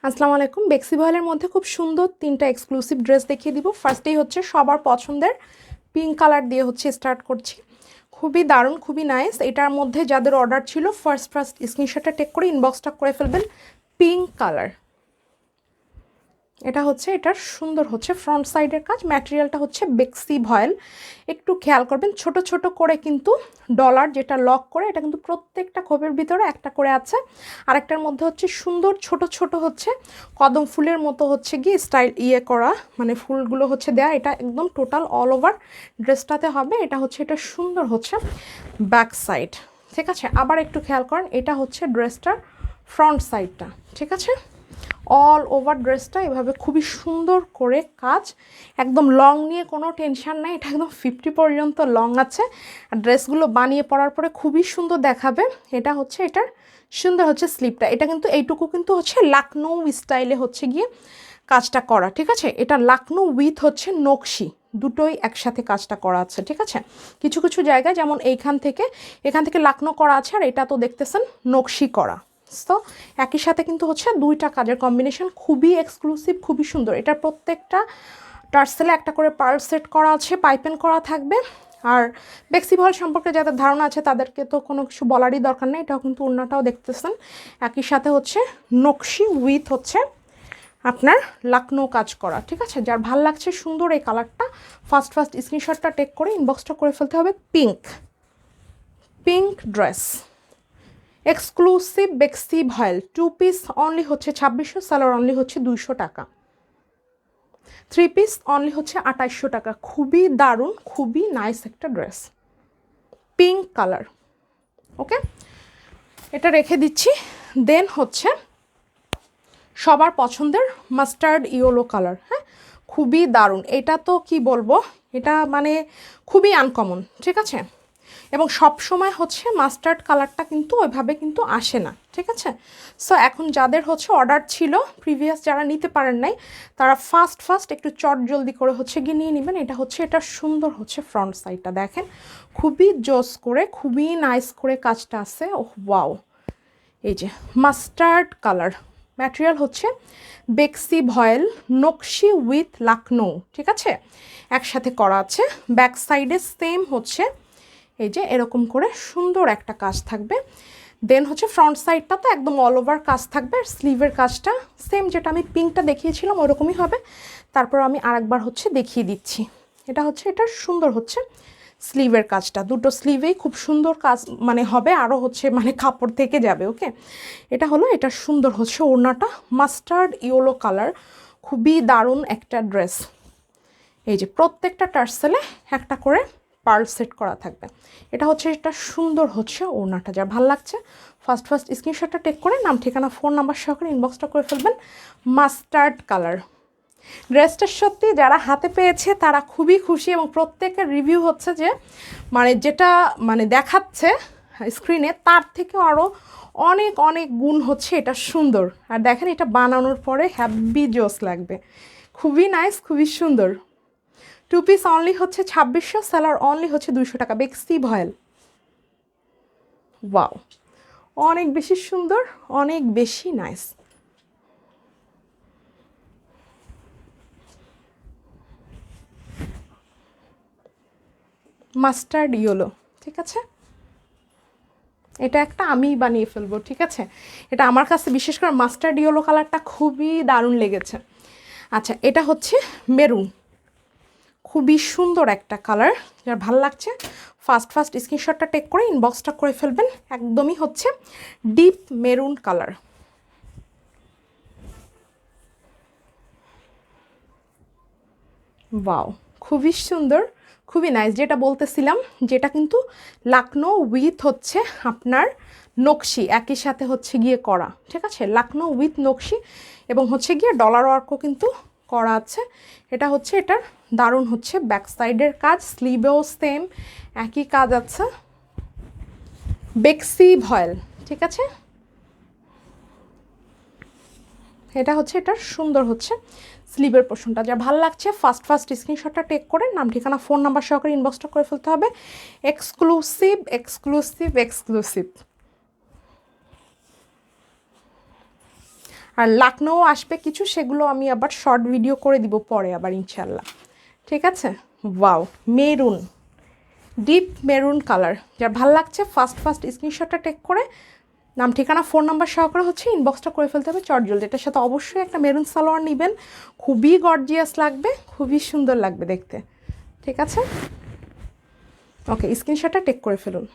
আসসালামু আলাইকুম। বেক্সি ভয়েলের মধ্যে খুব সুন্দর তিনটা এক্সক্লুসিভ ড্রেস দেখিয়ে দিব। ফার্স্টেই হচ্ছে সবার পছন্দের পিঙ্ক কালার দিয়ে হচ্ছে স্টার্ট করছি। খুবই দারুণ, খুবই নাইস। এটার মধ্যে যাদের অর্ডার ছিল ফার্স্ট স্ক্রিনশটটা টেক করে ইনবক্সটা করে ফেলবেন। পিঙ্ক কালার, এটা হচ্ছে এটার সুন্দর হচ্ছে ফ্রন্ট সাইডের কাজ। ম্যাটেরিয়ালটা হচ্ছে বেক্সি ভয়েল। একটু খেয়াল করবেন ছোট ছোট করে কিন্তু ডলার যেটা লক করে, এটা কিন্তু প্রত্যেকটা খোপের ভিতরে একটা করে আছে। আরেকটার মধ্যে হচ্ছে সুন্দর ছোট ছোট হচ্ছে কদম ফুলের মতো হচ্ছে গিয়ে স্টাইল করা, মানে ফুলগুলো হচ্ছে দেয়া। এটা একদম টোটাল অল ওভার ড্রেসটাতে হবে। এটা হচ্ছে এটা সুন্দর হচ্ছে ব্যাক সাইড, ঠিক আছে। আবার একটু খেয়াল করেন, এটা হচ্ছে ড্রেসটার ফ্রন্ট সাইডটা, ঠিক আছে। অল ওভার ড্রেসটা এভাবে খুবই সুন্দর করে কাজ, একদম লং নিয়ে কোনো টেনশন নাই। এটা একদম 50 পর্যন্ত লং আছে। আর ড্রেসগুলো বানিয়ে পরার পরে খুবই সুন্দর দেখাবে। এটা হচ্ছে এটার সুন্দর হচ্ছে স্লিপটা। এটা কিন্তু এইটুকু কিন্তু হচ্ছে লাকনো স্টাইলে হচ্ছে গিয়ে কাজটা করা, ঠিক আছে। এটা লাকনো উইথ হচ্ছে নকশি, দুটোই একসাথে কাজটা করা আছে, ঠিক আছে। কিছু কিছু জায়গায় যেমন এখান থেকে লাকনো করা আছে, আর এটা তো দেখতেছেন নকশি করা। তো একই সাথে কিন্তু হচ্ছে দুইটা কাজের কম্বিনেশন, খুবই এক্সক্লুসিভ, খুবই সুন্দর। এটার প্রত্যেকটা টার্সেলে একটা করে পার্ল সেট করা আছে, পাইপেন করা থাকবে। আর বেক্সি ভয়েল সম্পর্কে যাদের ধারণা আছে তাদেরকে তো কোনো কিছু বলারই দরকার নেই। এটাও কিন্তু ওড়নাটাও দেখতেছেন একই সাথে হচ্ছে নকশি উইথ হচ্ছে আপনার লাকনো কাজ করা, ঠিক আছে। যার ভাল লাগছে সুন্দর এই কালারটা, ফার্স্ট স্ক্রিনশটটা টেক করে ইনবক্সটা করে ফেলতে হবে। পিঙ্ক ড্রেস, এক্সক্লুসিভ বেক্সি ভয়েল, 2 পিস অনলি হচ্ছে 2600, সালোয়ার অনলি হচ্ছে 200 টাকা, 3 পিস অনলি হচ্ছে 2800 টাকা। খুবই দারুণ, খুবই নাইস একটা ড্রেস, পিঙ্ক কালার। ওকে, এটা রেখে দিচ্ছি। দেন হচ্ছে সবার পছন্দের মাস্টার্ড ইয়েলো কালার। হ্যাঁ, খুবই দারুণ। এটা তো কি বলবো, এটা মানে খুবই আনকমন, ঠিক আছে। এবং সব সময় হচ্ছে মাস্টার্ড কালারটা কিন্তু ওইভাবে কিন্তু আসে না, ঠিক আছে। সো এখন যাদের হচ্ছে অর্ডার ছিল প্রিভিয়াস, যারা নিতে পারেন নাই, তারা ফার্স্ট একটু চট জলদি করে হচ্ছে গিয়ে নিয়ে নেবেন। এটা হচ্ছে এটা সুন্দর হচ্ছে ফ্রন্ট সাইডটা দেখেন, খুবই জোস করে, খুবই নাইস করে কাজটা আছে। ওহ ওয়াও, এই যে মাস্টার্ড কালার, ম্যাটেরিয়াল হচ্ছে বেক্সি ভয়েল নকশি উইথ লাকনো, ঠিক আছে, একসাথে করা আছে। ব্যাক সাইডে সেম হচ্ছে এই যে এরকম করে সুন্দর একটা কাজ থাকবে। দেন হচ্ছে ফ্রন্ট সাইডটা তো একদম অল ওভার কাজ থাকবে। আর স্লিভের কাজটা সেম, যেটা আমি পিঙ্কটা দেখিয়েছিলাম ওরকমই হবে। তারপর আমি আরেকবার হচ্ছে দেখিয়ে দিচ্ছি। এটা হচ্ছে এটা সুন্দর হচ্ছে স্লিভের কাজটা, দুটো স্লিভেই খুব সুন্দর কাজ মানে হবে, আরও হচ্ছে মানে কাপড় থেকে যাবে। ওকে, এটা হলো এটা সুন্দর হচ্ছে ওড়নাটা মাস্টার্ড ইয়েলো কালার, খুবই দারুণ একটা ড্রেস। এই যে প্রত্যেকটা টার্সেলে একটা করে পার্ল সেট করা থাকবে। এটা হচ্ছে এটা সুন্দর হচ্ছে ওড়নাটা। যার ভালো লাগছে ফার্স্ট স্ক্রিনশটটা টেক করে নাম, ঠিকানা, ফোন নাম্বার সহকারে ইনবক্সটা করে ফেলবেন। মাস্টার্ড কালার ড্রেসটা সত্যি যারা হাতে পেয়েছে তারা খুবই খুশি, এবং প্রত্যেকের রিভিউ হচ্ছে যে মানে যেটা মানে দেখাচ্ছে স্ক্রিনে তার থেকেও আরও অনেক অনেক গুণ হচ্ছে এটা সুন্দর। আর দেখেন এটা বানানোর পরে হ্যাভি জোস লাগবে, খুবই নাইস, খুবই সুন্দর। 2 পিস অনলি হচ্ছে 2600, সালোয়ার অনলি হচ্ছে 200 টাকা। বেক্সি ভয়েল, ওয়াও, অনেক বেশি সুন্দর, অনেক বেশি নাইস। মাস্টার্ড ইয়েলো, ঠিক আছে। এটা একটা আমি বানিয়ে ফেলবো, ঠিক আছে। এটা আমার কাছে বিশেষ করে মাস্টার্ড ইয়েলো কালারটা খুবই দারুণ লেগেছে। আচ্ছা, এটা হচ্ছে মেরুন, খুবই সুন্দর একটা কালার। যার ভালো লাগছে ফার্স্ট স্ক্রিনশটটা টেক করে ইনবক্সটা করে ফেলবেন। একদমই হচ্ছে ডিপ মেরুন কালার। ওয়াও, খুবই সুন্দর, খুবই নাইস। যেটা বলতেছিলাম, যেটা কিন্তু লাকনো উইথ হচ্ছে আপনার নকশি একই সাথে হচ্ছে গিয়ে করা, ঠিক আছে। লাকনো উইথ নকশি এবং হচ্ছে গিয়ে ডলার ওয়ার্কও কিন্তু করা আছে। এটা হচ্ছে এটার দারুণ হচ্ছে ব্যাক সাইডের কাজ, স্লিভেও সেম একই কাজ আছে। বেক্সি ভয়েল, ঠিক আছে। এটা হচ্ছে এটার সুন্দর হচ্ছে স্লিভের পোর্শনটা। যা ভালো লাগছে ফার্স্ট স্ক্রিনশটটা টেক করে নাম, ঠিকানা, ফোন নাম্বার সহকারে ইনবক্সটা করে ফেলতে হবে। Exclusive exclusive exclusive. আর লাকনো আসবে কিছু, সেগুলো আমি আবার শর্ট ভিডিও করে দিব পরে আবার ইনশাল্লাহ। ঠিক আছে, wow maroon, deep maroon colour. যার ভাল লাগছে ফার্স্ট স্ক্রিনশটটা টেক করে নাম ঠিকানা ফোন নাম্বার সহকারে হচ্ছে ইনবক্সটা করে ফেলতে হবে চটজলদি। এটার সাথে অবশ্যই একটা মেরুন সালোয়ার নেবেন, খুবই গর্জিয়াস লাগবে, খুবই সুন্দর লাগবে দেখতে। ঠিক আছে, ওকে স্ক্রিনশটটা টেক করে ফেলুন।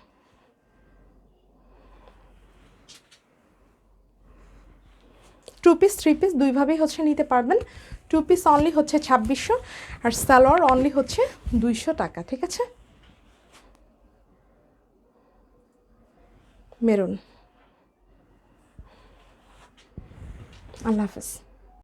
টু পিস থ্রি পিস দুইভাবেই হচ্ছে নিতে পারবেন। টু পিস অনলি হচ্ছে 2600 আর সালোয়ার অনলি হচ্ছে 200 টাকা। ঠিক আছে, মেরুন। আল্লাহ হাফেজ।